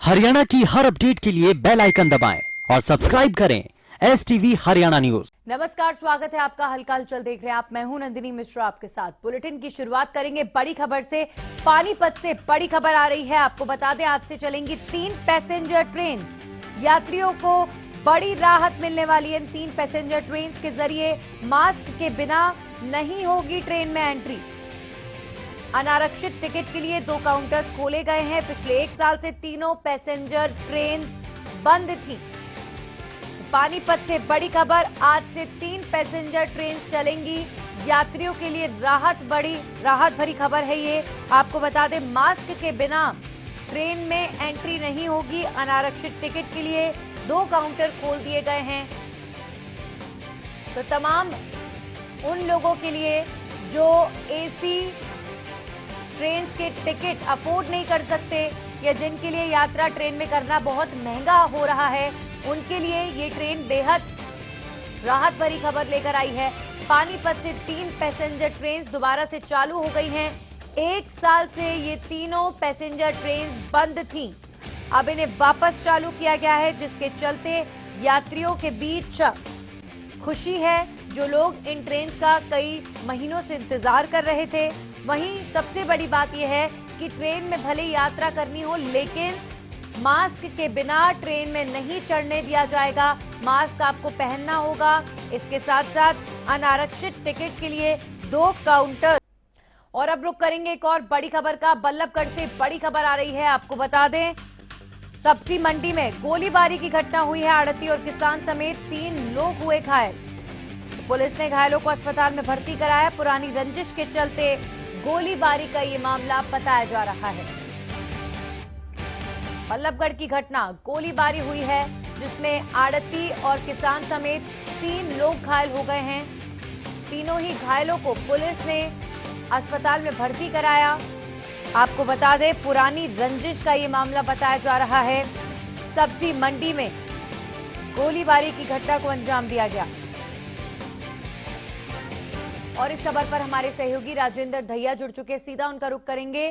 हरियाणा की हर अपडेट के लिए बेल आइकन दबाएं और सब्सक्राइब करें STV हरियाणा न्यूज। नमस्कार, स्वागत है आपका हल्का हलचल देख रहे हैं आप। मैं हूं नंदिनी मिश्रा आपके साथ। बुलेटिन की शुरुआत करेंगे बड़ी खबर से। पानीपत से बड़ी खबर आ रही है। आपको बता दें, आज से चलेंगी 3 पैसेंजर ट्रेन। यात्रियों को बड़ी राहत मिलने वाली है। इन 3 पैसेंजर ट्रेन के जरिए मास्क के बिना नहीं होगी ट्रेन में एंट्री। अनारक्षित टिकट के लिए 2 काउंटर्स खोले गए हैं। पिछले 1 साल से तीनों पैसेंजर ट्रेन बंद थी। पानीपत से बड़ी खबर, आज से 3 पैसेंजर ट्रेन चलेंगी। यात्रियों के लिए राहत भरी खबर है ये। आपको बता दें, मास्क के बिना ट्रेन में एंट्री नहीं होगी। अनारक्षित टिकट के लिए 2 काउंटर खोल दिए गए हैं। तो तमाम उन लोगों के लिए जो AC ट्रेन के टिकट अफोर्ड नहीं कर सकते या जिनके लिए यात्रा ट्रेन में करना बहुत महंगा हो रहा है, उनके लिए ये ट्रेन बेहद राहत भरी खबर लेकर आई है। पानीपत से 3 पैसेंजर ट्रेन दोबारा से चालू हो गई हैं। 1 साल से ये तीनों पैसेंजर ट्रेन बंद थीं। अब इन्हें वापस चालू किया गया है, जिसके चलते यात्रियों के बीच खुशी है। जो लोग इन ट्रेन का कई महीनों से इंतजार कर रहे थे। वहीं सबसे बड़ी बात यह है कि ट्रेन में भले यात्रा करनी हो, लेकिन मास्क के बिना ट्रेन में नहीं चढ़ने दिया जाएगा। मास्क आपको पहनना होगा। इसके साथ साथ अनारक्षित टिकट के लिए 2 काउंटर। और अब रुक करेंगे एक और बड़ी खबर का। बल्लभगढ़ से बड़ी खबर आ रही है। आपको बता दें, सब्जी मंडी में गोलीबारी की घटना हुई है। आड़ती और किसान समेत 3 लोग हुए घायल। पुलिस ने घायलों को अस्पताल में भर्ती कराया। पुरानी रंजिश के चलते गोलीबारी का ये मामला बताया जा रहा है। बल्लभगढ़ की घटना, गोलीबारी हुई है जिसमें आड़ती और किसान समेत 3 लोग घायल हो गए हैं। तीनों ही घायलों को पुलिस ने अस्पताल में भर्ती कराया। आपको बता दें, पुरानी रंजिश का ये मामला बताया जा रहा है। सब्जी मंडी में गोलीबारी की घटना को अंजाम दिया गया। और इस खबर पर हमारे सहयोगी राजेंद्र दहिया जुड़ चुके, सीधा उनका रुख करेंगे।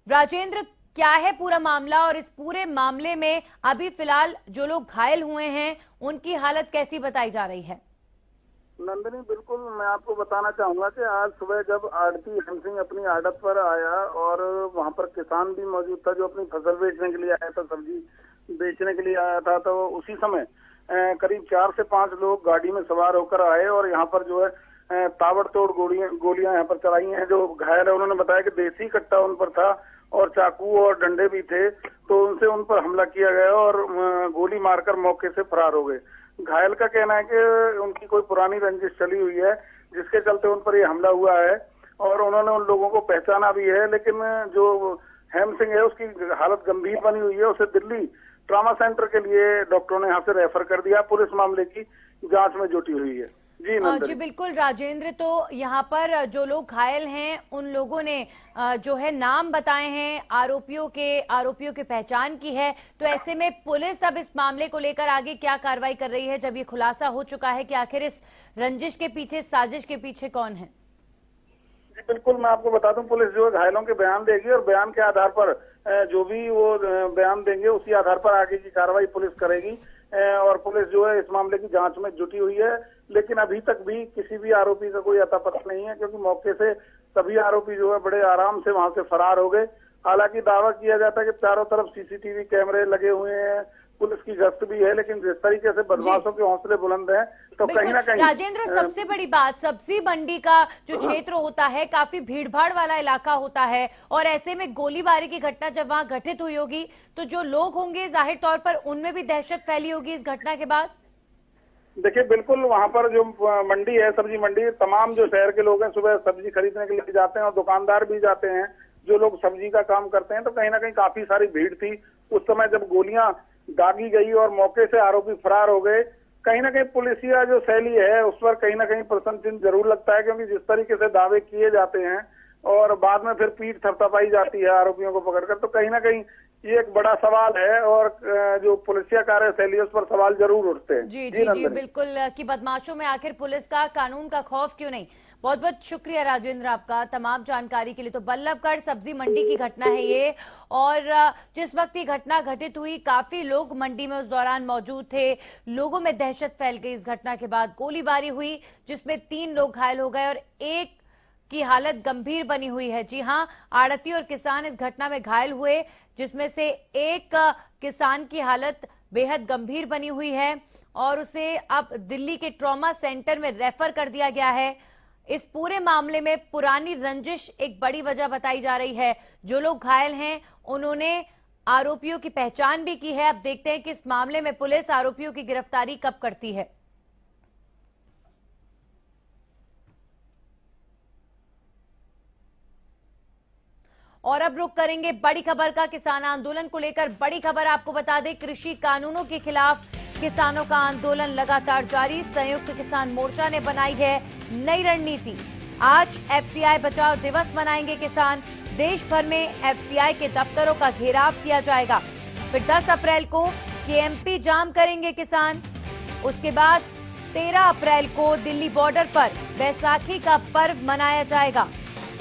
राजेंद्र, क्या है पूरा मामला और इस पूरे मामले में अभी फिलहाल जो लोग घायल हुए हैं उनकी हालत कैसी बताई जा रही है? नंदिनी, बिल्कुल मैं आपको बताना चाहूंगा कि आज सुबह जब आड़ती हेम सिंह अपनी आड़त पर आया और वहां पर किसान भी मौजूद था जो अपनी फसल बेचने के लिए आया था, सब्जी बेचने के लिए आया था, तो उसी समय करीब 4 से 5 लोग गाड़ी में सवार होकर आए और यहाँ पर जो है ताबड़तोड़ गोलियां यहाँ पर चलाई हैं। जो घायल है उन्होंने बताया कि देसी कट्टा उन पर था और चाकू और डंडे भी थे, तो उनसे उन पर हमला किया गया और गोली मारकर मौके से फरार हो गए। घायल का कहना है कि उनकी कोई पुरानी रंजिश चली हुई है, जिसके चलते उन पर यह हमला हुआ है और उन्होंने उन लोगों को पहचाना भी है। लेकिन जो हेम सिंह है उसकी हालत गंभीर बनी हुई है। उसे दिल्ली ट्रॉमा सेंटर के लिए डॉक्टरों ने यहाँ से रेफर कर दिया। पुलिस मामले की जांच में जुटी हुई है। जी बिल्कुल राजेंद्र, तो यहाँ पर जो लोग घायल हैं उन लोगों ने जो है नाम बताए हैं, आरोपियों की पहचान की है। तो ऐसे में पुलिस अब इस मामले को लेकर आगे क्या कार्रवाई कर रही है, जब ये खुलासा हो चुका है कि आखिर इस रंजिश के पीछे, साजिश के पीछे कौन है? जी बिल्कुल, मैं आपको बता दूं, पुलिस जो है घायलों के बयान देगी और बयान के आधार पर जो भी वो बयान देंगे उसी आधार पर आगे की कार्रवाई पुलिस करेगी। और पुलिस जो है इस मामले की जांच में जुटी हुई है। लेकिन अभी तक भी किसी भी आरोपी का कोई अता पता नहीं है, क्योंकि मौके से सभी आरोपी जो है बड़े आराम से वहां से फरार हो गए। हालांकि दावा किया जाता है कि चारों तरफ CCTV कैमरे लगे हुए हैं, पुलिस की गश्त भी है, लेकिन जिस तरीके से बदमाशों के हौसले बुलंद हैं, तो कहीं ना कहीं राजेंद्र, सबसे बड़ी बात, सब्जी मंडी का जो क्षेत्र होता है काफी भीड़भाड़ वाला इलाका होता है और ऐसे में गोलीबारी की घटना जब वहां घटित हुई होगी तो जो लोग होंगे जाहिर तौर पर उनमें भी दहशत फैली होगी इस घटना के बाद। देखिए, बिल्कुल वहां पर जो मंडी है, सब्जी मंडी, तमाम जो शहर के लोग हैं सुबह सब्जी खरीदने के लिए जाते हैं और दुकानदार भी जाते हैं जो लोग सब्जी का काम करते हैं, तो कहीं ना कहीं काफी सारी भीड़ थी। उस समय जब गोलियां दागी गई और मौके से आरोपी फरार हो गए, कहीं ना कहीं पुलिसिया जो शैली है उस पर कहीं ना कहीं प्रश्न चिन्ह जरूर लगता है, क्योंकि जिस तरीके से दावे किए जाते हैं और बाद में फिर पीठ थपथपाई जाती है आरोपियों को पकड़कर, तो कहीं ना कहीं ये एक बड़ा सवाल है और जो पुलिसिया कार्यशैली है उस पर सवाल जरूर उठते हैं। जी बिल्कुल, कि बदमाशों में आखिर पुलिस का, कानून का खौफ क्यों नहीं? बहुत बहुत शुक्रिया राजेंद्र आपका तमाम जानकारी के लिए। तो बल्लभगढ़ सब्जी मंडी की घटना है ये, और जिस वक्त ये घटना घटित हुई काफी लोग मंडी में उस दौरान मौजूद थे। लोगों में दहशत फैल गई। इस घटना के बाद गोलीबारी हुई जिसमें 3 लोग घायल हो गए और एक की हालत गंभीर बनी हुई है। जी हां, आड़ती और किसान इस घटना में घायल हुए, जिसमें से एक किसान की हालत बेहद गंभीर बनी हुई है और उसे अब दिल्ली के ट्रॉमा सेंटर में रेफर कर दिया गया है। इस पूरे मामले में पुरानी रंजिश एक बड़ी वजह बताई जा रही है। जो लोग घायल हैं उन्होंने आरोपियों की पहचान भी की है। अब देखते हैं कि इस मामले में पुलिस आरोपियों की गिरफ्तारी कब करती है। और अब रुक करेंगे बड़ी खबर का। किसान आंदोलन को लेकर बड़ी खबर आपको बता दें, कृषि कानूनों के खिलाफ किसानों का आंदोलन लगातार जारी। संयुक्त किसान मोर्चा ने बनाई है नई रणनीति। आज एफसीआई बचाओ दिवस मनाएंगे किसान। देश भर में एफसीआई के दफ्तरों का घेराव किया जाएगा। फिर 10 अप्रैल को केएमपी जाम करेंगे किसान। उसके बाद 13 अप्रैल को दिल्ली बॉर्डर पर बैसाखी का पर्व मनाया जाएगा।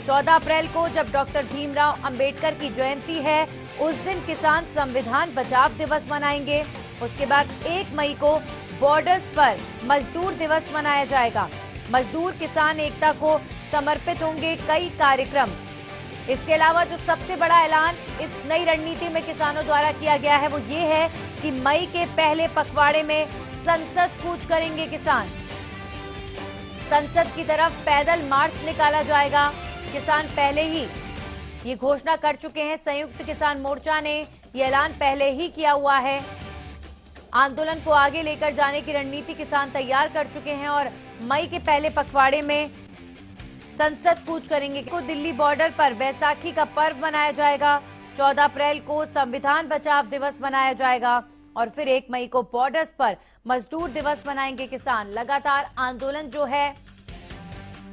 14 अप्रैल को जब डॉक्टर भीमराव अंबेडकर की जयंती है, उस दिन किसान संविधान बचाव दिवस मनाएंगे। उसके बाद 1 मई को बॉर्डर्स पर मजदूर दिवस मनाया जाएगा। मजदूर किसान एकता को समर्पित होंगे कई कार्यक्रम। इसके अलावा जो सबसे बड़ा ऐलान इस नई रणनीति में किसानों द्वारा किया गया है वो ये है कि मई के पहले पखवाड़े में संसद कूच करेंगे किसान। संसद की तरफ पैदल मार्च निकाला जाएगा। किसान पहले ही ये घोषणा कर चुके हैं। संयुक्त किसान मोर्चा ने ये ऐलान पहले ही किया हुआ है। आंदोलन को आगे लेकर जाने की रणनीति किसान तैयार कर चुके हैं और मई के पहले पखवाड़े में संसद कूच करेंगे। को दिल्ली बॉर्डर पर बैसाखी का पर्व मनाया जाएगा। 14 अप्रैल को संविधान बचाव दिवस मनाया जाएगा और फिर 1 मई को बॉर्डर्स पर मजदूर दिवस मनाएंगे किसान। लगातार आंदोलन जो है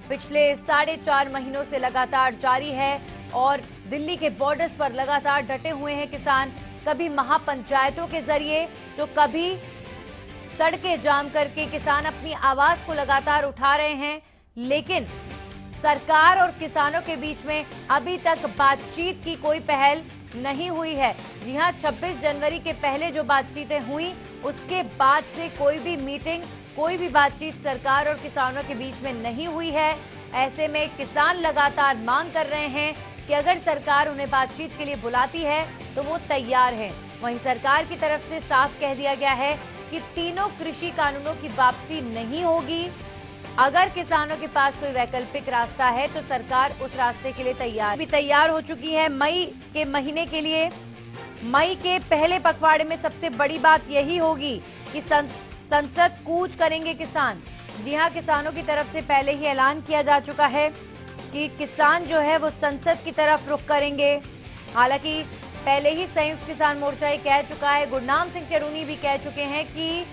पिछले 4.5 महीनों से लगातार जारी है और दिल्ली के बॉर्डर्स पर लगातार डटे हुए हैं किसान। कभी महापंचायतों के जरिए तो कभी सड़कें जाम करके किसान अपनी आवाज को लगातार उठा रहे हैं, लेकिन सरकार और किसानों के बीच में अभी तक बातचीत की कोई पहल नहीं हुई है। जी हां, 26 जनवरी के पहले जो बातचीतें हुई उसके बाद से कोई भी मीटिंग, कोई भी बातचीत सरकार और किसानों के बीच में नहीं हुई है। ऐसे में किसान लगातार मांग कर रहे हैं कि अगर सरकार उन्हें बातचीत के लिए बुलाती है तो वो तैयार है। वहीं सरकार की तरफ से साफ कह दिया गया है कि तीनों कृषि कानूनों की वापसी नहीं होगी। अगर किसानों के पास कोई वैकल्पिक रास्ता है तो सरकार उस रास्ते के लिए तैयार हो चुकी है। मई के महीने के लिए मई के पहले पखवाड़े में सबसे बड़ी बात यही होगी कि संसद कूच करेंगे किसान। जी हां, किसानों की तरफ से पहले ही ऐलान किया जा चुका है कि किसान जो है वो संसद की तरफ रुख करेंगे। हालांकि पहले ही संयुक्त किसान मोर्चा ये कह चुका है, गुरनाम सिंह चरूनी भी कह चुके हैं कि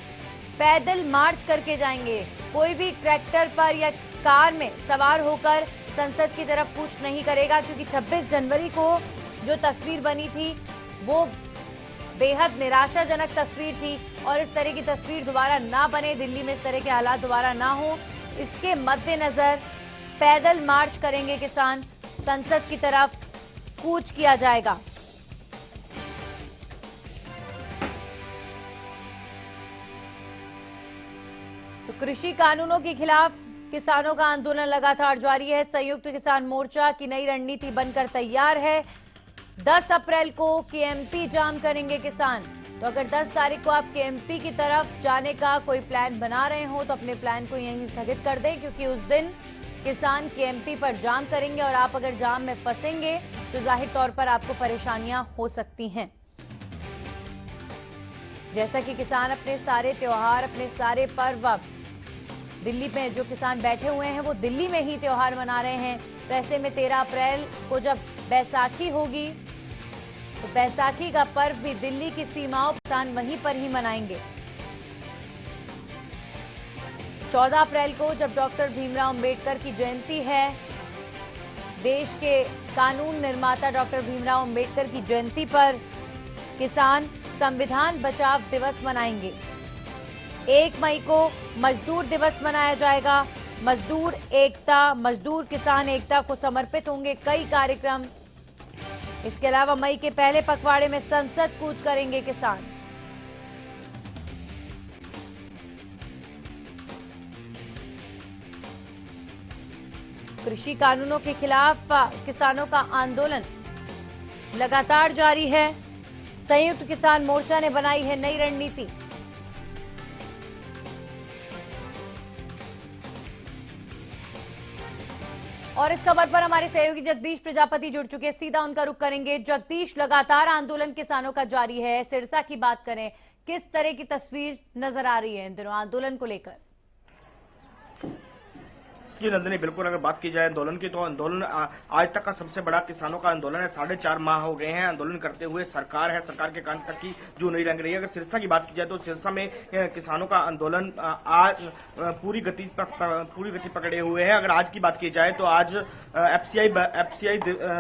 पैदल मार्च करके जाएंगे। कोई भी ट्रैक्टर पर या कार में सवार होकर संसद की तरफ कूच नहीं करेगा, क्योंकि 26 जनवरी को जो तस्वीर बनी थी वो बेहद निराशाजनक तस्वीर थी और इस तरह की तस्वीर दोबारा ना बने, दिल्ली में इस तरह के हालात दोबारा ना हो, इसके मद्देनजर पैदल मार्च करेंगे किसान। संसद की तरफ कूच किया जाएगा। तो कृषि कानूनों के खिलाफ किसानों का आंदोलन लगातार जारी है। संयुक्त किसान मोर्चा की नई रणनीति बनकर तैयार है। 10 अप्रैल को केएमपी जाम करेंगे किसान। तो अगर 10 तारीख को आप केएमपी की तरफ जाने का कोई प्लान बना रहे हो तो अपने प्लान को यहीं स्थगित कर दें, क्योंकि उस दिन किसान केएमपी पर जाम करेंगे और आप अगर जाम में फंसेंगे तो जाहिर तौर पर आपको परेशानियां हो सकती हैं। जैसा कि किसान अपने सारे त्योहार, अपने सारे पर्व, दिल्ली में जो किसान बैठे हुए हैं वो दिल्ली में ही त्योहार मना रहे हैं। तो ऐसे में 13 अप्रैल को जब बैसाखी होगी तो बैसाखी का पर्व भी दिल्ली की सीमाओं पर किसान वहीं पर ही मनाएंगे। 14 अप्रैल को जब डॉक्टर भीमराव अंबेडकर की जयंती है, देश के कानून निर्माता डॉक्टर भीमराव अंबेडकर की जयंती पर किसान संविधान बचाव दिवस मनाएंगे। 1 मई को मजदूर दिवस मनाया जाएगा। मजदूर एकता, मजदूर किसान एकता को समर्पित होंगे कई कार्यक्रम। इसके अलावा मई के पहले पखवाड़े में संसद कूच करेंगे किसान। कृषि कानूनों के खिलाफ किसानों का आंदोलन लगातार जारी है। संयुक्त किसान मोर्चा ने बनाई है नई रणनीति। और इस खबर पर हमारे सहयोगी जगदीश प्रजापति जुड़ चुके हैं, सीधा उनका रुख करेंगे। जगदीश, लगातार आंदोलन किसानों का जारी है। सिरसा की बात करें, किस तरह की तस्वीर नजर आ रही है इन दिनों आंदोलन को लेकर? जी नंदिनी, बिल्कुल अगर बात की जाए आंदोलन की, तो आंदोलन आज तक का सबसे बड़ा किसानों का आंदोलन है। 4.5 माह हो गए हैं आंदोलन करते हुए। सरकार है, सरकार के कान तक की जो नहीं लग रही है। अगर सिरसा की बात की जाए तो सिरसा में किसानों का आंदोलन आज पूरी गति पकड़े हुए है। अगर आज की बात की जाए तो आज एफसीआई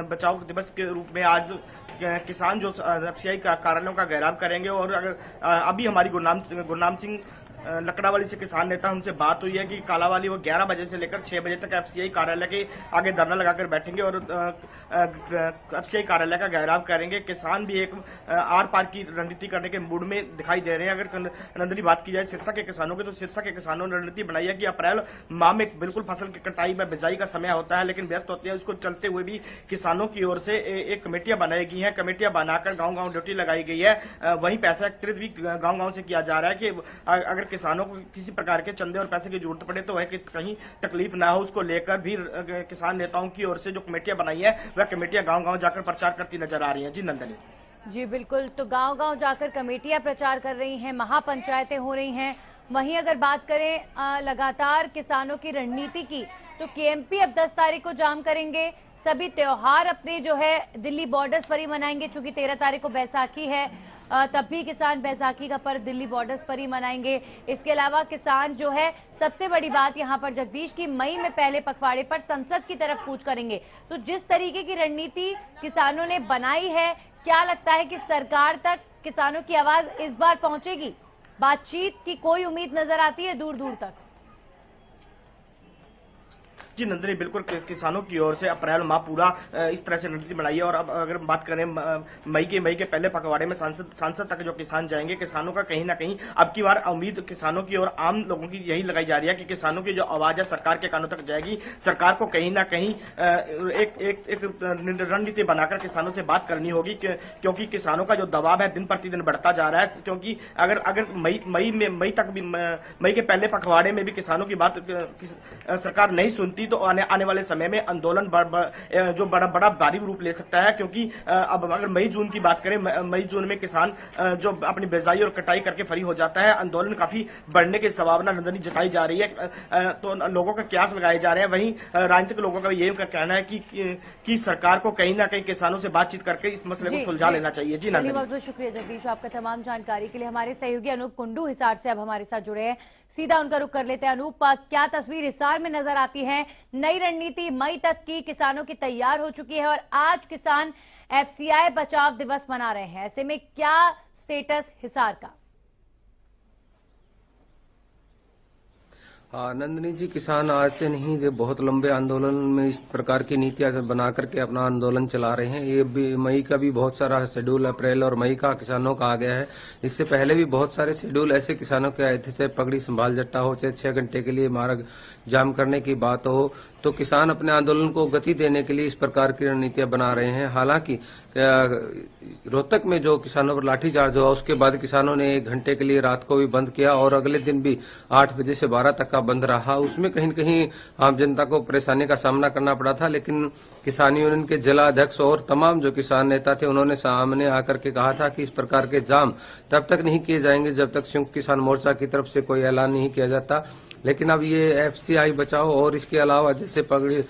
बचाओ दिवस के रूप में आज किसान जो एफसीआई कार्यालयों का घेराव करेंगे। और अगर अभी हमारी गुरनाम सिंह लकड़ावाली से किसान नेता, उनसे बात हुई है कि कालावाली वो 11 बजे से लेकर 6 बजे तक एफसीआई कार्यालय के आगे धरना लगाकर बैठेंगे और एफसीआई कार्यालय का घेराव करेंगे। किसान भी एक आर पार की रणनीति करने के मूड में दिखाई दे रहे हैं। अगर नंदनी बात की जाए सिरसा के किसानों की, तो सिरसा के किसानों ने रणनीति बनाई है कि अप्रैल माह में बिल्कुल फसल की कटाई व बिजाई का समय होता है, लेकिन व्यस्त होती है। उसको चलते हुए भी किसानों की ओर से एक कमेटियां बनाई गई हैं। कमेटियां बनाकर गाँव गाँव ड्यूटी लगाई गई है। वहीं पैसा एकत्रित भी गाँव गाँव से किया जा रहा है कि अगर किसानों को किसी प्रकार के चंदे और पैसे की जरूरत पड़े तो वह कहीं तकलीफ ना हो, उसको लेकर भी किसान नेताओं की ओर से जो कमेटियां बनाई है वह कमेटियां गांव-गांव जाकर प्रचार करती नजर आ रही हैं। जी नंदनी। जी बिल्कुल, तो गांव-गांव जाकर कमेटियां प्रचार कर रही हैं, महापंचायतें हो रही हैं। वहीं अगर बात करें लगातार किसानों की रणनीति की, तो केएमपी अब 10 तारीख को जाम करेंगे। सभी त्योहार अपने जो है दिल्ली बॉर्डर्स पर ही मनाएंगे, चूंकि 13 तारीख को बैसाखी है, तब भी किसान बैसाखी का पर्व दिल्ली बॉर्डर्स पर ही मनाएंगे। इसके अलावा किसान जो है, सबसे बड़ी बात यहां पर जगदीश की, मई में पहले पखवाड़े पर संसद की तरफ कूच करेंगे। तो जिस तरीके की रणनीति किसानों ने बनाई है, क्या लगता है कि सरकार तक किसानों की आवाज इस बार पहुंचेगी? बातचीत की कोई उम्मीद नजर आती है दूर दूर तक? जी नंदिनी, बिल्कुल किसानों की ओर से अप्रैल माह पूरा इस तरह से रणनीति बनाई है। और अब अगर बात करें मई के पहले पखवाड़े में सांसद तक जो किसान जाएंगे, किसानों का कहीं ना कहीं अब की बार उम्मीद किसानों की और आम लोगों की यही लगाई जा रही है कि किसानों की जो आवाज है सरकार के कानों तक जाएगी। सरकार को कहीं ना कहीं एक रणनीति बनाकर किसानों से बात करनी होगी, क्योंकि किसानों का जो दबाव है दिन प्रतिदिन बढ़ता जा रहा है। क्योंकि अगर मई तक भी, मई के पहले पखवाड़े में भी किसानों की बात सरकार नहीं सुनती तो आने वाले समय में आंदोलन जो बड़ा भारी रूप ले सकता है। क्योंकि अब अगर मई जून की बात करें, मई जून में किसान जो अपनी बिजाई और कटाई करके फ्री हो जाता है, आंदोलन काफी बढ़ने की संभावना नंदनी जताई जा रही है। तो लोगों का क्यास लगाए जा रहे हैं। वहीं राजनीतिक लोगों का ये कहना है कि सरकार को कहीं ना कहीं किसानों से बातचीत करके इस मसले को सुलझा लेना चाहिए। जी नंदनी, बहुत बहुत शुक्रिया जगदीश आपका तमाम जानकारी के लिए। हमारे सहयोगी अनूप कुंडू हिसार से अब हमारे साथ जुड़े हैं, सीधा उनका रुख कर लेते हैं। अनूप, क्या तस्वीर हिसार में नजर आती है? नई रणनीति मई तक की किसानों की तैयार हो चुकी है और आज किसान एफसीआई बचाव दिवस मना रहे हैं। ऐसे में क्या स्टेटस हिसार का? नंदिनी जी, किसान आज से नहीं, ये बहुत लंबे आंदोलन में इस प्रकार की नीतियां बना करके अपना आंदोलन चला रहे हैं। ये भी मई का भी बहुत सारा शेड्यूल अप्रैल और मई का किसानों का आ गया है। इससे पहले भी बहुत सारे शेड्यूल ऐसे किसानों के आए थे, चाहे पगड़ी संभाल जट्टा हो, चाहे 6 घंटे के लिए मार्ग जाम करने की बात हो। तो किसान अपने आंदोलन को गति देने के लिए इस प्रकार की रणनीतियां बना रहे हैं। हालांकि रोहतक में जो किसानों पर लाठीचार्ज हुआ, उसके बाद किसानों ने 1 घंटे के लिए रात को भी बंद किया और अगले दिन भी 8 बजे से 12 तक का बंद रहा। उसमें कहीं न कहीं आम जनता को परेशानी का सामना करना पड़ा था, लेकिन किसान यूनियन के जिला अध्यक्ष और तमाम जो किसान नेता थे, उन्होंने सामने आकर के कहा था कि इस प्रकार के जाम तब तक नहीं किए जाएंगे जब तक संयुक्त किसान मोर्चा की तरफ से कोई ऐलान नहीं किया जाता। लेकिन अब ये एफसीआई बचाओ और इसके अलावा जैसे पगड़ी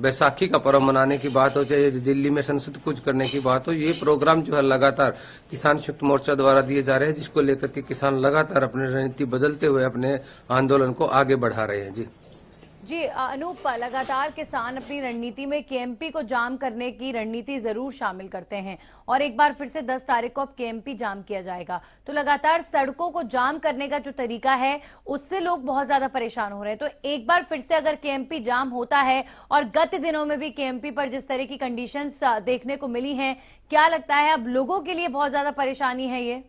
बैसाखी का पर्व मनाने की बात हो, चाहे दिल्ली में संसद कूच करने की बात हो, ये प्रोग्राम जो है लगातार किसान संयुक्त मोर्चा द्वारा दिए जा रहे हैं, जिसको लेकर के किसान लगातार अपनी रणनीति बदलते हुए अपने आंदोलन को आगे बढ़ा रहे हैं। जी जी अनूप, लगातार किसान अपनी रणनीति में केएमपी को जाम करने की रणनीति जरूर शामिल करते हैं और एक बार फिर से 10 तारीख को अब केएमपी जाम किया जाएगा, तो लगातार सड़कों को जाम करने का जो तरीका है उससे लोग बहुत ज्यादा परेशान हो रहे हैं। तो एक बार फिर से अगर केएमपी जाम होता है और गत दिनों में भी केएमपी पर जिस तरह की कंडीशंस देखने को मिली हैं, क्या लगता है अब लोगों के लिए बहुत ज्यादा परेशानी है ये?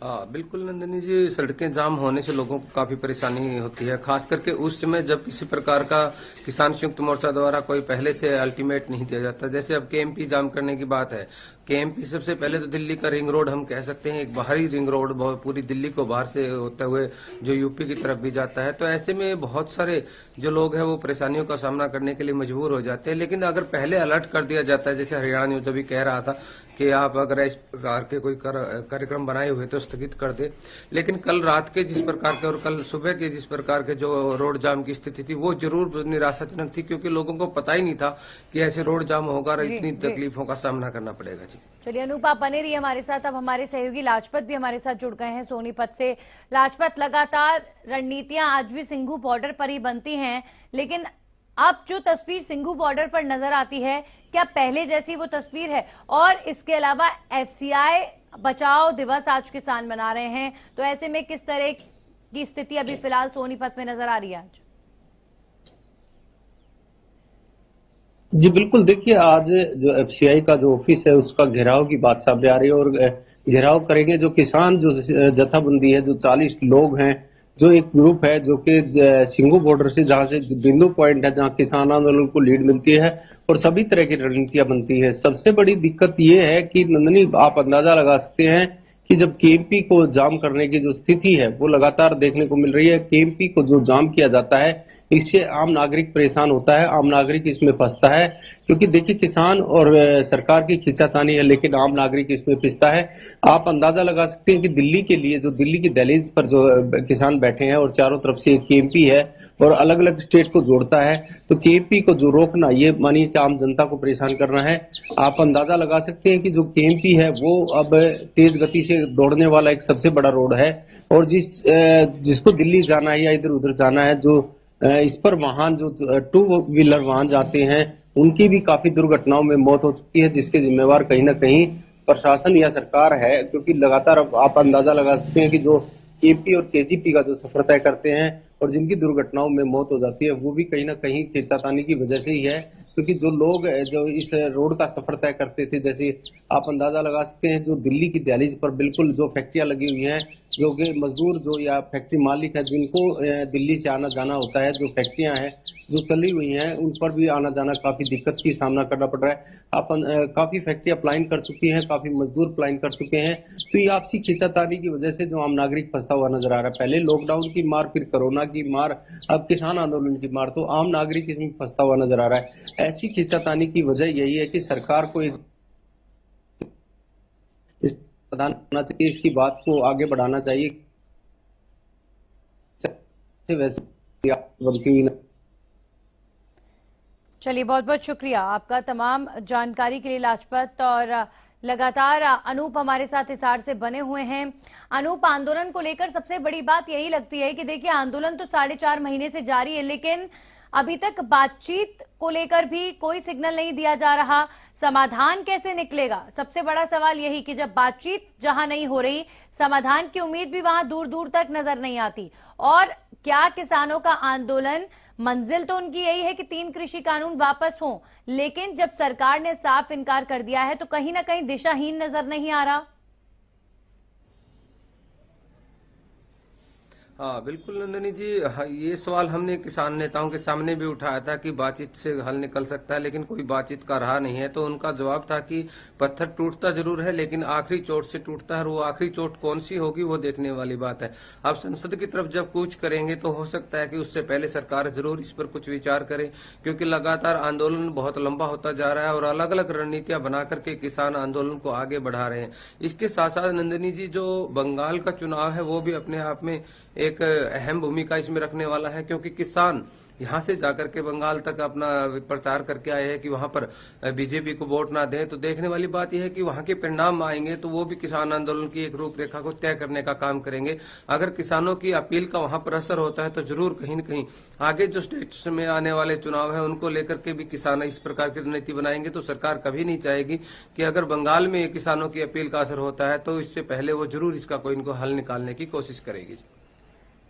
बिल्कुल नंदिनी जी, सड़कें जाम होने से लोगों को काफी परेशानी होती है, खास करके उस समय जब किसी प्रकार का किसान संयुक्त मोर्चा द्वारा कोई पहले से अल्टीमेट नहीं दिया जाता। जैसे अब केएमपी जाम करने की बात है, केएमपी सबसे पहले तो दिल्ली का रिंग रोड हम कह सकते हैं, एक बाहरी रिंग रोड पूरी दिल्ली को बाहर से होते हुए जो यूपी की तरफ भी जाता है। तो ऐसे में बहुत सारे जो लोग हैं वो परेशानियों का सामना करने के लिए मजबूर हो जाते हैं। लेकिन अगर पहले अलर्ट कर दिया जाता है, जैसे हरियाणा न्यूज अभी कह रहा था कि आप अगर इस प्रकार के कोई कार्यक्रम बनाए हुए तो स्थगित कर दे, लेकिन कल रात के जिस प्रकार के और कल सुबह के जिस प्रकार के जो रोड जाम की स्थिति थी वो जरूर निराशाजनक थी, क्योंकि लोगों को पता ही नहीं था कि ऐसे रोड जाम होगा और इतनी तकलीफों का सामना करना पड़ेगा। जी चलिए अनूप, आप बने रहिए हमारे साथ। अब हमारे सहयोगी लाजपत भी हमारे साथ जुड़ गए हैं सोनीपत से। लाजपत, लगातार रणनीतियां आज भी सिंघू बॉर्डर पर ही बनती हैं, लेकिन अब जो तस्वीर सिंघू बॉर्डर पर नजर आती है, क्या पहले जैसी वो तस्वीर है? और इसके अलावा एफसीआई बचाओ दिवस आज किसान मना रहे हैं, तो ऐसे में किस तरह की स्थिति अभी फिलहाल सोनीपत में नजर आ रही है आज? जी बिल्कुल, देखिए आज जो एफसीआई का जो ऑफिस है उसका घेराव की बात सामने आ रही है और घेराव करेंगे जो किसान जो जत्थाबंदी है, जो 40 लोग हैं, जो एक ग्रुप है जो कि सिंघू बॉर्डर से जहां से बिंदु पॉइंट है जहां किसान आंदोलन को लीड मिलती है और सभी तरह की रणनीतियां बनती है। सबसे बड़ी दिक्कत ये है कि नंदनी, आप अंदाजा लगा सकते हैं कि जब केएमपी को जाम करने की जो स्थिति है वो लगातार देखने को मिल रही है। केएमपी को जो जाम किया जाता है इससे आम नागरिक परेशान होता है, आम नागरिक इसमें फंसता है, क्योंकि देखिए किसान और सरकार की खींचातानी है लेकिन आम नागरिक इसमें पिसता है। आप अंदाजा लगा सकते हैं कि दिल्ली के लिए जो दिल्ली की दहलीज पर जो किसान बैठे हैं और चारों तरफ से केएमपी है और अलग अलग स्टेट को जोड़ता है, तो केएमपी को जो रोकना ये मानिए कि आम जनता को परेशान करना है। आप अंदाजा लगा सकते हैं कि जो केएमपी है वो अब तेज गति से दौड़ने वाला एक सबसे बड़ा रोड है और जिसको दिल्ली जाना है या इधर उधर जाना है, जो इस पर वाहन जो 2 व्हीलर वाहन जाते हैं उनकी भी काफी दुर्घटनाओं में मौत हो चुकी है, जिसके जिम्मेवार कहीं ना कहीं प्रशासन या सरकार है, क्योंकि लगातार आप अंदाजा लगा सकते हैं कि जो केपी और केजीपी का जो सफर तय करते हैं और जिनकी दुर्घटनाओं में मौत हो जाती है वो भी कहीं ना कहीं खींचातानी की वजह से ही है, क्योंकि जो लोग जो इस रोड का सफर तय करते थे, जैसे आप अंदाजा लगा सकते हैं जो दिल्ली की दहलीज पर बिल्कुल जो फैक्ट्रियां लगी हुई हैं, जो कि मजदूर जो या फैक्ट्री मालिक है जिनको दिल्ली से आना जाना होता है, जो फैक्ट्रियां हैं जो चली हुई हैं उन पर भी आना जाना काफी दिक्कत की सामना करना पड़ रहा है। आप काफी फैक्ट्रियां पलायन कर चुकी हैं, काफी मजदूर पलायन कर चुके हैं, तो ये आपसी खींचातानी की वजह से जो आम नागरिक फंसा हुआ नजर आ रहा है। पहले लॉकडाउन की मार, फिर कोरोना की मार, अब किसान आंदोलन की मार, तो आम नागरिक इसमें फंसता हुआ नजर आ रहा है। ऐसी खींचातानी की वजह यही है कि सरकार को एक प्रदान करना चाहिए, इसकी बात को आगे बढ़ाना चाहिए। चलिए, बहुत बहुत शुक्रिया आपका तमाम जानकारी के लिए लाजपत। और लगातार अनूप हमारे साथ हिसार से बने हुए हैं। अनूप, आंदोलन को लेकर सबसे बड़ी बात यही लगती है कि देखिए आंदोलन तो 4.5 महीने से जारी है, लेकिन अभी तक बातचीत को लेकर भी कोई सिग्नल नहीं दिया जा रहा। समाधान कैसे निकलेगा? सबसे बड़ा सवाल यही कि जब बातचीत जहां नहीं हो रही, समाधान की उम्मीद भी वहां दूर दूर तक नजर नहीं आती। और क्या किसानों का आंदोलन, मंजिल तो उनकी यही है कि 3 कृषि कानून वापस हों, लेकिन जब सरकार ने साफ इनकार कर दिया है तो कहीं ना कहीं दिशाहीन नजर नहीं आ रहा? हाँ बिल्कुल नंदिनी जी, ये सवाल हमने किसान नेताओं के सामने भी उठाया था कि बातचीत से हल निकल सकता है, लेकिन कोई बातचीत का रहा नहीं है। तो उनका जवाब था कि पत्थर टूटता जरूर है लेकिन आखिरी चोट से टूटता है, और वो आखिरी चोट कौन सी होगी वो देखने वाली बात है। अब संसद की तरफ जब कूच करेंगे तो हो सकता है कि उससे पहले सरकार जरूर इस पर कुछ विचार करे, क्योंकि लगातार आंदोलन बहुत लंबा होता जा रहा है और अलग अलग रणनीतियां बना करके किसान आंदोलन को आगे बढ़ा रहे हैं। इसके साथ साथ नंदिनी जी, जो बंगाल का चुनाव है वो भी अपने आप में एक अहम भूमिका इसमें रखने वाला है, क्योंकि किसान यहाँ से जाकर के बंगाल तक अपना प्रचार करके आए हैं कि वहां पर बीजेपी को वोट ना दें, तो देखने वाली बात यह है कि वहां के परिणाम आएंगे तो वो भी किसान आंदोलन की एक रूपरेखा को तय करने का काम करेंगे। अगर किसानों की अपील का वहां पर असर होता है तो जरूर कहीं न कहीं आगे जो स्टेट्स में आने वाले चुनाव है उनको लेकर के भी किसान इस प्रकार की रणनीति बनाएंगे। तो सरकार कभी नहीं चाहेगी कि अगर बंगाल में किसानों की अपील का असर होता है तो इससे पहले वो जरूर इसका कोई इनको हल निकालने की कोशिश करेगी।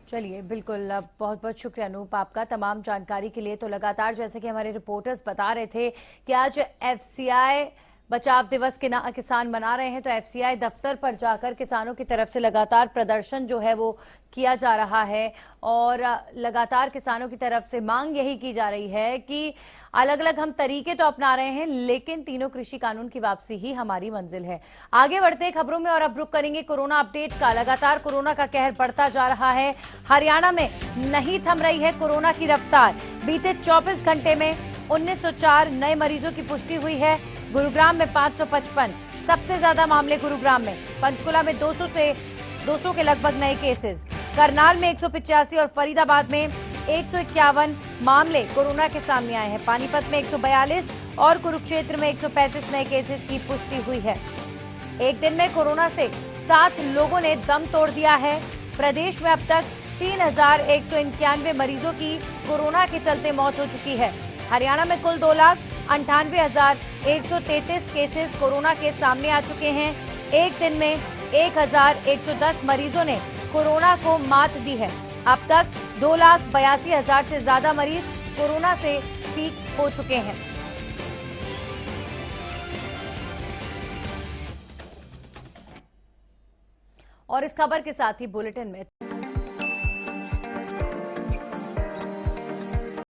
चलिए, बिल्कुल। अब बहुत बहुत शुक्रिया अनूप आपका तमाम जानकारी के लिए। तो लगातार जैसे कि हमारे रिपोर्टर्स बता रहे थे कि आज एफसीआई बचाव दिवस के किसान मना रहे हैं, तो एफसीआई दफ्तर पर जाकर किसानों की तरफ से लगातार प्रदर्शन जो है वो किया जा रहा है और लगातार किसानों की तरफ से मांग यही की जा रही है कि अलग अलग हम तरीके तो अपना रहे हैं लेकिन तीनों कृषि कानून की वापसी ही हमारी मंजिल है। आगे बढ़ते खबरों में और अब रुख करेंगे कोरोना अपडेट का। लगातार कोरोना का कहर बढ़ता जा रहा है। हरियाणा में नहीं थम रही है कोरोना की रफ्तार। बीते 24 घंटे में 1904 नए मरीजों की पुष्टि हुई है। गुरुग्राम में 555 सबसे ज्यादा मामले गुरुग्राम में। पंचकुला में 200 के लगभग नए केसेस। करनाल में 185 और फरीदाबाद में 151 मामले कोरोना के सामने आए हैं। पानीपत में 142 और कुरुक्षेत्र में 135 नए केसेस की पुष्टि हुई है। एक दिन में कोरोना से 7 लोगों ने दम तोड़ दिया है। प्रदेश में अब तक 3191 मरीजों की कोरोना के चलते मौत हो चुकी है। हरियाणा में कुल 2,98,133 केसेस कोरोना के सामने आ चुके हैं। एक दिन में 1,110 मरीजों ने कोरोना को मात दी है। अब तक 2,82,000 से ज्यादा मरीज कोरोना से ठीक हो चुके हैं। और इस खबर के साथ ही बुलेटिन में